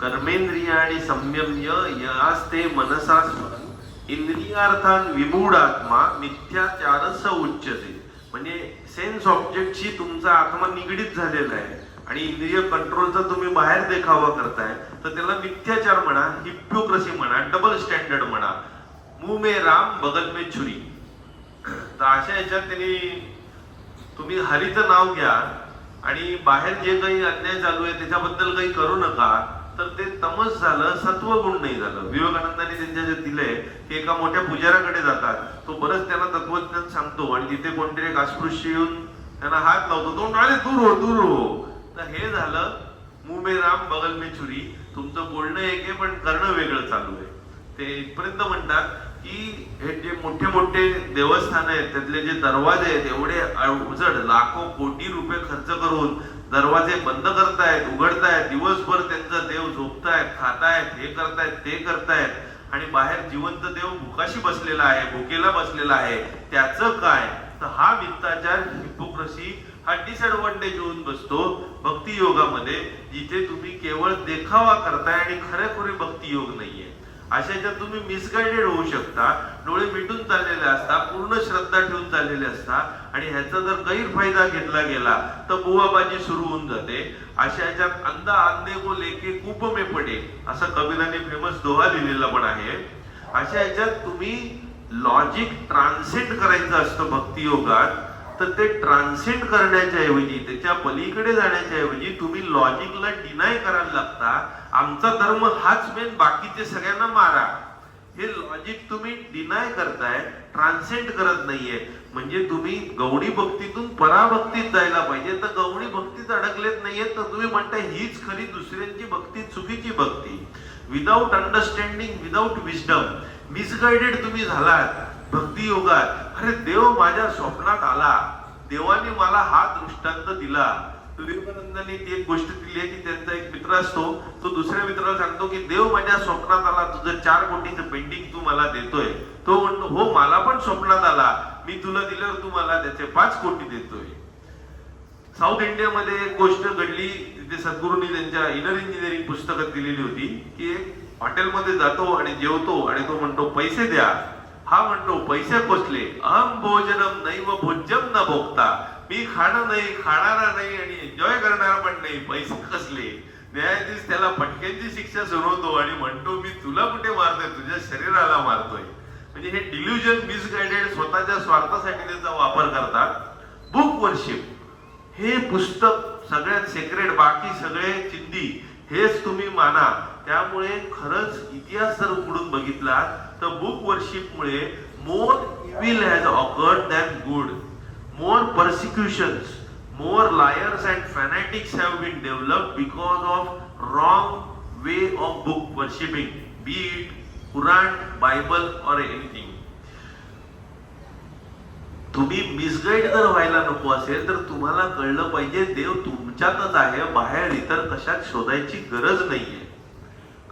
कर्मेंद्रिय आणि संयम्य यास्ते मनसा स्मरण इंद्रियार्थान विमूढ आत्मा मिथ्याचारस उच्यते. म्हणजे सेन्स ऑब्जेक्टशी तुमचा आत्मा निगडीत झालेला आहे आणि इंद्रिय कंट्रोलचा तुम्ही बाहेर देखावा करताय, तर त्याला मिथ्याचार म्हणा, हिपोक्रेसी म्हणा, डबल स्टँडर्ड म्हणा. मुंह में राम बगल में छुरी. तर अशा याच्यात त्यांनी तुम्ही हरीचं नाव घ्या आणि बाहेर जे काही अन्याय चालू आहे त्याच्याबद्दल काही करू नका, तर ते तमस झालं, सत्वगुण नाही झालं. विवेकानंदांनी त्यांच्या जे दिलंय की एका मोठ्या पुजाऱ्याकडे जातात, तो बरंच त्यांना तत्वज्ञान सांगतो आणि तिथे कोणतरी एक अस्पृश्य येऊन त्यांना हात लावतो, तो म्हणाले दूर हो दूर हो. तर हे झालं मुंह में राम बगल में छुरी. तुमचं बोलणं एक आहे पण करणं वेगळं चालू आहे. ते इथपर्यंत म्हणतात की हे जे मोठे मोठे देवस्थान आहेत त्यातले जे दरवाजे आहेत एवढे उजड लाखो कोटी रुपये खर्च करून दरवाजे बंद करतायत, उघडतायत, दिवसभर त्यांचा देव झोपतायत, खातायत, हे करतायत, ते करतायत आणि बाहेर जिवंत देव भुकाशी बसलेला आहे, भुकेला बसलेला आहे. त्याचं काय? तर हा मिथ्याचार, हिपोक्रेसी हा डिसएडव्हान्टेज होऊन बसतो भक्ती योगामध्ये, जिथे तुम्ही केवळ देखावा करताय आणि खरेखुरी भक्ती योग नाहीये. अशाच्या तुम्ही मिसगाइडेड होऊ शकता, डोळे मिटून चाललेले असता, पूर्ण श्रद्धा ठेवून चाललेले असता आणि ह्याचा जर गैरफायदा घेतला गेला तर बुवाबाजी सुरू होऊन जाते. अशा ह्याच्यात अंधा अंधे को लेके कूप में पडे असं कबीराने फेमस दोहा लिहिलेला पण आहे. अशा ह्याच्यात तुम्ही लॉजिक ट्रान्सेंड करायचं असतं भक्ती योगात, तर ते ट्रान्सेंड करण्याच्या ऐवजी, त्याच्या पलीकडे जाण्याच्या ऐवजी तुम्ही लॉजिकला डिनाय करायला लागता. आमचा धर्म हाच मेन, बाकीचे सगळ्यांना मारा. हे लॉजिक तुम्ही डिनाय करताय, ट्रान्सेंड करत नाहीये. म्हणजे तुम्ही गौडी भक्तीतून पराभक्तीत जायला पाहिजे, तर गौडी भक्तीत अडकलेत नाहीये, तर तुम्ही म्हणताय हीच खरी दुसऱ्यांची भक्ती, चुकीची भक्ती. Without understanding, without wisdom, misguided तुम्ही झालात भक्ती योगात. अरे देव माझ्या स्वप्नात आला, देवाने मला हा दृष्टांत दिला. विवेकानंदांनी ती एक गोष्ट दिली आहे की त्यांचा एक मित्र असतो, तो दुसऱ्या मित्राला सांगतो की देव माझ्या स्वप्नात आला, तुझं 4 कोटीचं पेंटिंग तू मला देतोय. तो म्हणतो हो मला पण स्वप्नात आला, मी तुला दिल्यावर तू मला त्याचे 5 कोटी देतोय. साऊथ इंडियामध्ये एक गोष्ट घडली, तिथे सद्गुरूंनी त्यांच्या इनर इंजिनिअरिंग पुस्तकात दिलेली होती की एक हॉटेलमध्ये जातो आणि जेवतो आणि तो म्हणतो पैसे द्या. हा म्हणतो पैसे कसले, अहम भोजनम नैव भोज्यम न भोगता. मी खाणं नाही, खाणारा नाही आणि एन्जॉय करणारा पण नाही, पैसे कसले. न्यायाधीश त्याला फटक्यांची शिक्षा सुनावतो आणि म्हणतो मी तुला कुठे मारतोय, तुझ्या शरीराला मारतोय. म्हणजे हे डिल्युजन, मिसगाइडेड, स्वतःच्या स्वार्थासाठी त्याचा वापर करतात. बुक वर्शिप हे पुस्तक सगळ्यात सेक्रेट, बाकी सगळे चिंदी, हेच तुम्ही माना. त्यामुळे खरंच इतिहास जर उघडून बघितला तर बुक वर्शिप मुळे more evil has occurred than good. More persecutions, more liars and fanatics have been developed because of wrong way of book worshipping, be it Quran, Bible or anything. तुम्ही मिसगाइड जर व्हायला नको असेल तर तुम्हाला कळलं पाहिजे देव तुमच्यातच आहे, बाहेर इतर कशात शोधायची गरज नाहीये.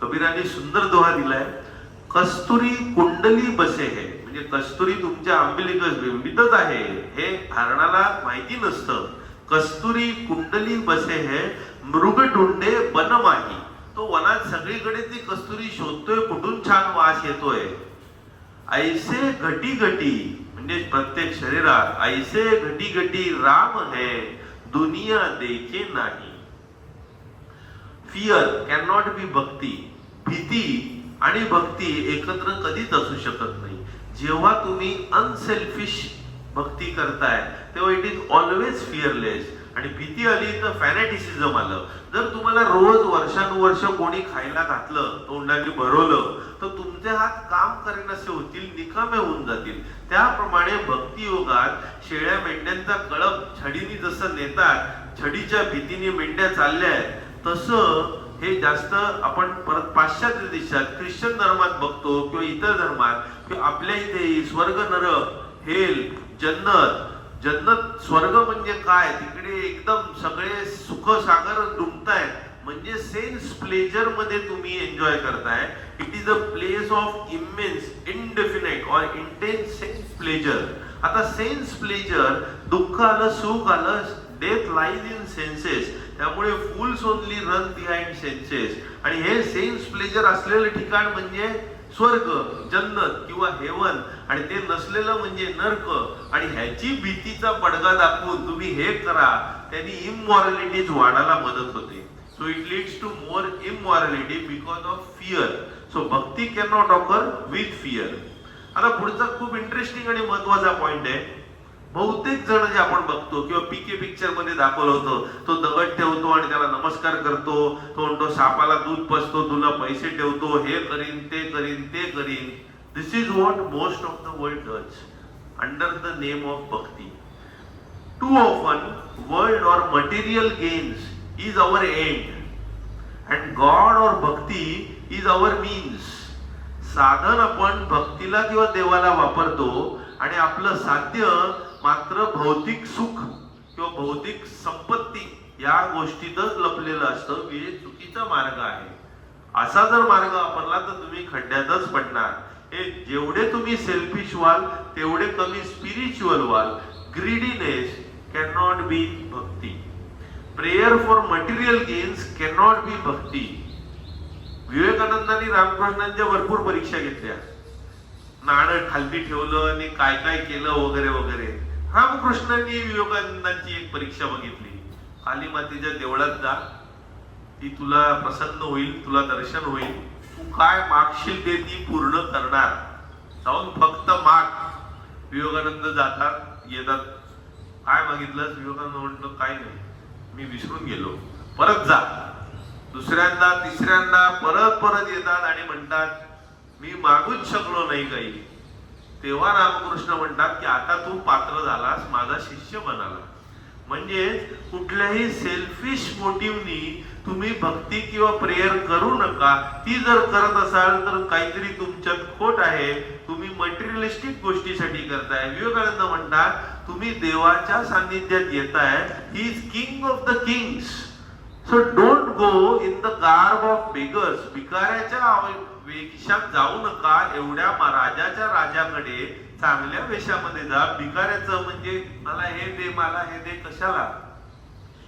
कबीराने सुंदर दोहा दिलाय, कस्तुरी कुंडली बसे है. म्हणजे कस्तुरी तुमच्या अंबिलिकस बिंबितच आहे, हे हरणाला माहिती नसतं. कस्तुरी कुंडली बसे है मृग ढुंडे बनमाही. तो वनात सगळीकडे ती कस्तुरी शोधतोय, कुठून छान वास येतोय. ऐसे घटी घटी म्हणजे प्रत्येक शरीरात ऐसे घटी घटी राम है दुनिया देखे नाही. फिअर कॅन नॉट बी भक्ती. भीती आणि भक्ती एकत्र कधीच असू शकत नाही. जेव्हा तुम्ही अनसेल्फिश भक्ती करताय तेव्हा इट इज ऑलवेज फिअरलेस. आणि भीती आली तर फॅनेटिसिझम आलं. जर तुम्हाला रोज वर्षानुवर्ष कोणी खायला घातलं, तोंडाने भरवलं, तर तुमचे हात काम करेनासे होतील, निकामे होऊन जातील. त्याप्रमाणे भक्ती योगात शेळ्या मेंढ्यांचा कळप छडीने जसं नेतात, छडीच्या भीतीने मेंढ्या चालल्या आहेत, तसं हे जास्त आपण परत पाश्चात्य देशात ख्रिश्चन धर्मात बघतो किंवा इतर धर्मात, किंवा आपल्या इथे स्वर्ग, नरक, हेल, जन्नत. जन्नत स्वर्ग म्हणजे काय, तिकडे एकदम सगळे सुख सागर डुंबतायत, म्हणजे सेन्स प्लेजर मध्ये तुम्ही एन्जॉय करताय. It is a place of immense, indefinite और इंटेन्स सेन्स प्लेजर. आता सेन्स प्लेजर, दुःख आलं, सुख आलं, डेथ लाईज इन सेन्सेस. त्यामुळे फूल्स ओनली रन बिहाइंड सेन्सेस. आणि हे सेन्स प्लेजर असलेलं ठिकाण म्हणजे स्वर्ग, जन्नत किंवा हेवन, आणि ते नसलेलं म्हणजे नर्क. आणि ह्याची भीतीचा बडगा दाखवून तुम्ही हे करा, त्यांनी इमॉरॅलिटीज वाढायला मदत होते. So it leads to more immorality because of fear. So bhakti can not occur with fear. आता पुढचा खूप इंटरेस्टिंग आणि महत्वाचा पॉइंट आहे. बहुतेक जण जे आपण बघतो किंवा पीके पिक्चर मध्ये दाखवलं होतं, तो दगड ठेवतो आणि त्याला नमस्कार करतो, तो म्हणतो सापाला दूध पाजतो, तुला पैसे ठेवतो, हे करीन ते करीन ते करीन. This is what most of the world does under the name of bhakti. Too often world or material gains is our end and God or bhakti is hour means. साधन आपण भक्तीला किंवा देवाला वापरतो आणि आपलं साध्य मात्र भौतिक सुख किंवा भौतिक संपत्ती या गोष्टीतच लपलेलं असतं. हे चुकीचा मार्ग आहे. असा जर मार्ग वापरला तर तुम्ही खड्ड्यातच पडणार. हे जेवढे तुम्ही सेल्फिश व्हाल तेवढे कमी स्पिरिच्युअल व्हाल. Greediness can not be bhakti. Prayer for material gains can not be bhakti. विवेकानंदांनी रामकृष्णांच्या भरपूर परीक्षा घेतल्या. नाणं खालती ठेवलं आणि काय काय केलं वगैरे वगैरे. रामकृष्णांनी विवेकानंदांची एक परीक्षा बघितली. काली मातेच्या देवळात जा, ती तुला प्रसन्न होईल, तुला दर्शन होईल, तू काय मागशील ते ती पूर्ण करणार, जाऊन फक्त माग. विवेकानंद जातात, येतात. काय मागितलं? विवेकानंद म्हणतो काय नाही, मी विसरून गेलो. परत जा. दुसऱ्यांदा तिसऱ्यांदा परत परत येतात आणि म्हणतात मी मागूच शकलो नाही काही. तेव्हा रामकृष्ण म्हणतात की आता तू पात्र झालास, माझा शिष्य बनाला. म्हणजे कुठल्याही सेल्फिश मोटिव्हनी तुम्ही भक्ती किंवा प्रेयर करू नका. ती जर करत असाल तर काहीतरी तुमच्यात खोट आहे. तुम्ही मटेरियलिस्टिक गोष्टीसाठी करताय. विवेकानंद म्हणतात तुम्ही देवाच्या सान्निध्यात येताय. He is king of the kings. So don't go in the garb of beggars. भिकाऱ्याच्या वेशात जाऊ नका. एवढ्या राजाच्या राजाकडे चांगल्या वेशामध्ये जा. भिकाऱ्याचं म्हणजे मला हे दे, मला हे दे कशाला?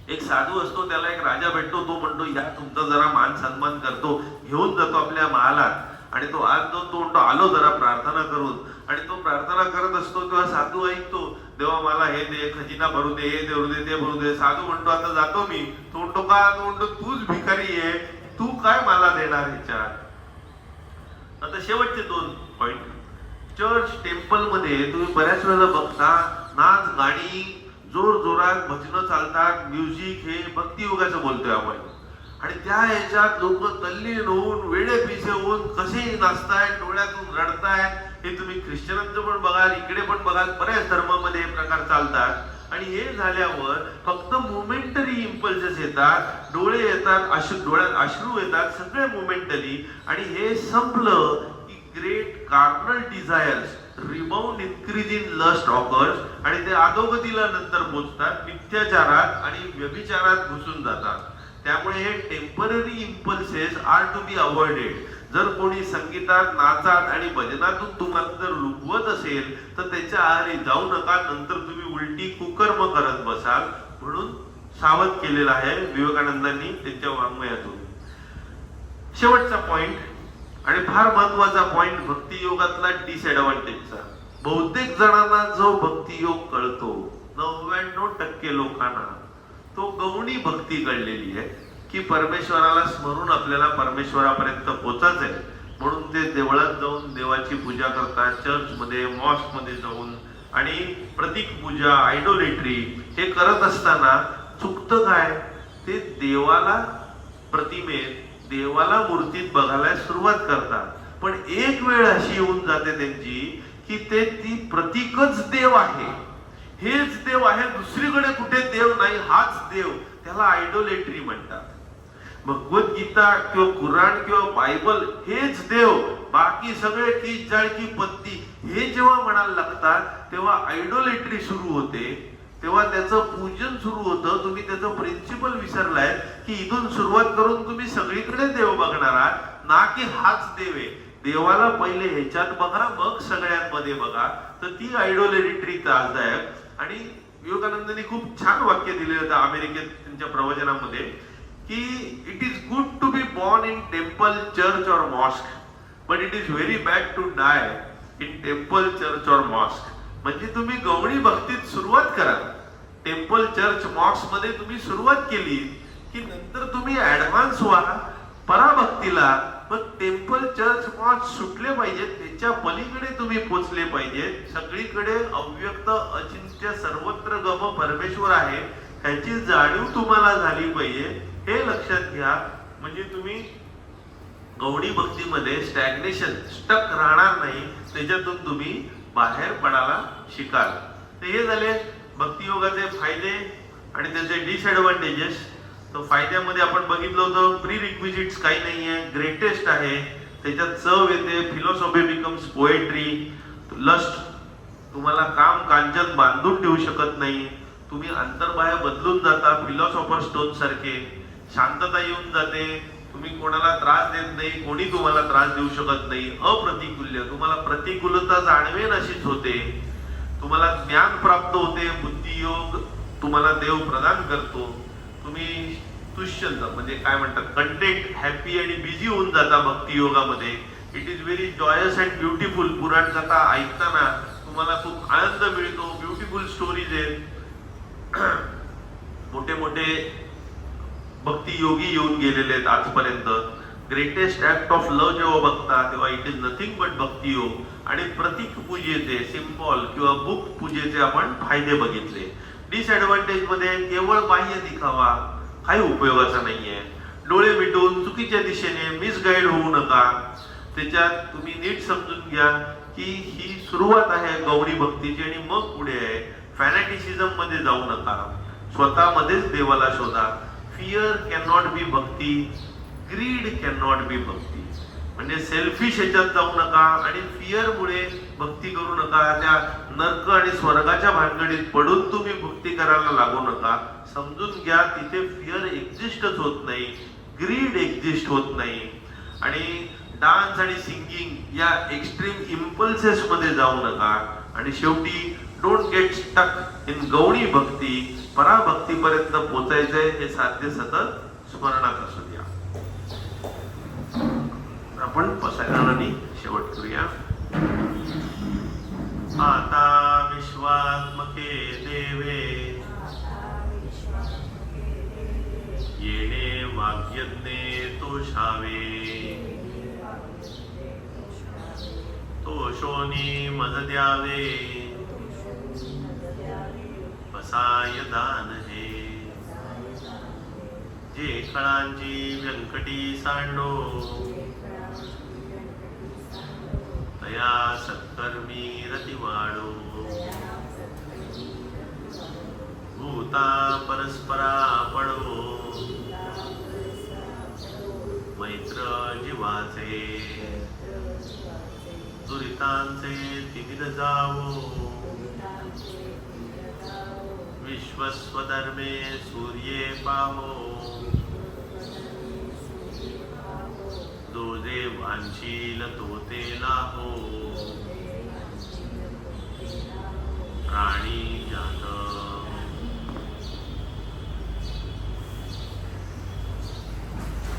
एक साधू असतो, त्याला एक राजा भेटतो, तो म्हणतो या तुमचा जरा मान सन्मान करतो, घेऊन जातो आपल्या महालात. आणि तो आज तो म्हणतो आलो जरा प्रार्थना करून. आणि तो प्रार्थना करत असतो तेव्हा साधू ऐकतो, देवा मला हे दे, खजिना भरू दे, हे देऊ दे, ते भरू दे. साधू म्हणतो आता जातो मी. तो म्हणतो का? तो म्हणतो तूच भिकारी आहे, तू काय मला देणार ह्याच्यात? आता शेवटचे 2 पॉइंट. चर्च टेम्पल मध्ये तुम्ही बऱ्याच वेळेला बघता नाच गाणी, जोर जोरात भजनं चालतात, म्युझिक. हे भक्ती योगाचं बोलतोय आपण. आणि त्या ह्याच्यात लोक तल्लीन होऊन वेडे पिसे होऊन कसे नाचतायत, डोळ्यातून रडतायत. हे तुम्ही ख्रिश्चनांचं पण बघाल, इकडे पण बघाल, बऱ्याच धर्मामध्ये हे प्रकार चालतात. आणि हे झाल्यावर फक्त मोमेंटरी इम्पल्सेस येतात, डोळे येतात, डोळ्यात अश्रू येतात, सगळे मोमेंटरी. आणि हे संपलं की great carnal desires rebound increase in lust occurs. आणि ते अधोगतीला नंतर पोचतात, मिथ्याचारात आणि व्यभिचारात घुसून जातात. त्यामुळे हे temporary impulses are to be avoided. जर कोणी संगीतात, नाचात आणि भजनातून तुम्हाला जर लुकवत असेल तर त्याच्या आहारी जाऊ नका. नंतर तुम्ही उलटी कुकर्म करत बसाल. म्हणून सावध केलेला आहे विवेकानंदांनी त्यांच्या वाङ्मयातून. शेवटचा पॉइंट आणि फार महत्वाचा पॉइंट भक्ती योगातला डिसएडव्हान्टेजचा. बहुतेक जणांना जो भक्ती योग कळतो, 99% लोकांना, तो गौणी भक्ती कळलेली आहे की परमेश्वराला स्मरून आपल्याला परमेश्वरापर्यंत पोचायचंय. म्हणून ते देवळात जाऊन देवाची पूजा करतात, चर्चमध्ये, मॉस्कमध्ये जाऊन. आणि प्रतीक पूजा, आयडोलेट्री हे करत असताना चुकतं काय? ते देवाला प्रतिमेत, देवाला मूर्तीत बघायला सुरुवात करतात. पण एक वेळ अशी येऊन जाते त्यांची की ते ती प्रतीकच देव आहे, हेच देव आहे, दुसरीकडे कुठे देव नाही, हाच देव. त्याला आयडोलेट्री म्हणतात. भगवद्गीता किंवा कुराण किंवा बायबल हेच देव, बाकी सगळे तीस जाळकी पत्ती हे जेव्हा म्हणायला लागतात तेव्हा आयडोलेट्री सुरू होते. तेव्हा त्याचं पूजन सुरू होतं. तुम्ही त्याचं प्रिन्सिपल विसरलाय की इथून सुरुवात करून तुम्ही सगळीकडे देव बघणार आहात, ना की हाच देव आहे. देवाला पहिले ह्याच्यात बघा, मग सगळ्यांमध्ये बघा. तर ती आयडोलेट्री त्रासदायक. आणि विवेकानंदांनी खूप छान वाक्य दिले होतं अमेरिकेत त्यांच्या प्रवचनामध्ये की it is good to be born in temple church or mosque but it is very bad to die in temple church or mosque. म्हणजे तुम्ही गवळी भक्तीत सुरुवात करा, टेम्पल चर्च मॉस्क मध्ये तुम्ही सुरुवात केली की नंतर तुम्ही ऍडव्हान्स व्हा पराभक्तीला. मग टेम्पल चर्च मॉस्क सुटले पाहिजेत, त्याच्या पलीकडे तुम्ही पोचले पाहिजेत. सगळीकडे अव्यक्त अचिंत्य सर्वत्र गम परमेश्वर आहे ह्याची जाणीव तुम्हाला झाली पाहिजे, हे लक्षात घ्या. म्हणजे तुम्ही गौडी भक्तीमध्ये स्टॅग्नेशन स्टक राहणार नाही, त्याच्यातून तुम्ही बाहेर पडायला शिकाल. तर हे झाले भक्तियोगाचे फायदे आणि त्याचे डिसएडव्हान्टेजेस. तर फायद्यामध्ये आपण बघितलं होतं प्री रिक्विजिट्स काही नाहीये, ग्रेटेस्ट आहे, त्याच्यात चव येते, फिलॉसॉफी बिकम्स पोएट्री, लस्ट तुम्हाला काम कांचन बांधून ठेवू शकत नाही, तुम्ही अंतर्बाह्य बदलून जाता फिलॉसॉफर स्टोन सारखे, शांतता येऊन जाते, तुम्ही कोणाला त्रास देत नाही, कोणी तुम्हाला त्रास देऊ शकत नाही, अप्रतिकूल्य, तुम्हाला प्रतिकूलता जाणवेन अशीच होते, तुम्हाला ज्ञान प्राप्त होते, बुद्धियोग तुम्हाला देव प्रदान करतो, तुम्ही तुष्यंत म्हणजे काय म्हणतात कंटेंट, हॅपी आणि बिझी होऊन जाता भक्ती योगामध्ये. It is very joyous and beautiful. पुराण कथा ऐकताना तुम्हाला खूप आनंद मिळतो, ब्युटिफुल स्टोरीज आहेत. मोठे मोठे भक्ती योगी येऊन गेलेले आहेत आजपर्यंत. ग्रेटेस्ट ऍक्ट ऑफ लव्ह जेव्हा बघता तेव्हा इट इज नथिंग बट भक्ती योग. आणि प्रतीक पूजेचे, सिम्बॉल किंवा बुक पूजेचे आपण फायदे बघितले. डिसएडव्हान्टेज मध्ये केवळ बाह्य दिखावा काही उपयोगाचा नाहीये. डोळे मिटून चुकीच्या दिशेने मिसगाईड होऊ नका. त्याच्यात तुम्ही नीट समजून घ्या की ही सुरुवात आहे गौरी भक्तीची आणि मग पुढे आहे. फॅनेटिसिझम मध्ये जाऊ नका, स्वतःमध्येच देवाला शोधा. Fear can not be bhakti, greed can not be bhakti. म्हणजे सेल्फिश ह्याच्यात जाऊ नका आणि फिअर मुळे भक्ती करू नका. त्या नरक आणि स्वर्गाच्या भानगडीत पडून तुम्ही भक्ती करायला लागू नका. समजून घ्या तिथे फिअर एक्झिस्टच होत नाही, ग्रीड एक्झिस्ट होत नाही. आणि डान्स आणि सिंगिंग या एक्स्ट्रीम इम्पल्सेस मध्ये जाऊ नका. आणि शेवटी डोंट गेट स्टक इन गौणी भक्ती. पराभक्तीपर्यंत पोचायचंय हे साध्य सतत स्मरणात असू द्या. आपण पसायदानाने शेवट करूया. आता विश्वात्मके देवे येणे वाग्यज्ञे तोषावे. तोषोनी मज द्यावे पसाय दान हे. जे खळांची व्यंकटी सांडो तया सत्कर्मी रतिवाडो. भूता परस्परा पडो मैत्र जीवाचे. दुरितांचे तिमिर जावो विश्वस्वधर्मे सूर्ये पामो. जो जे वांछील तो ते लाभो.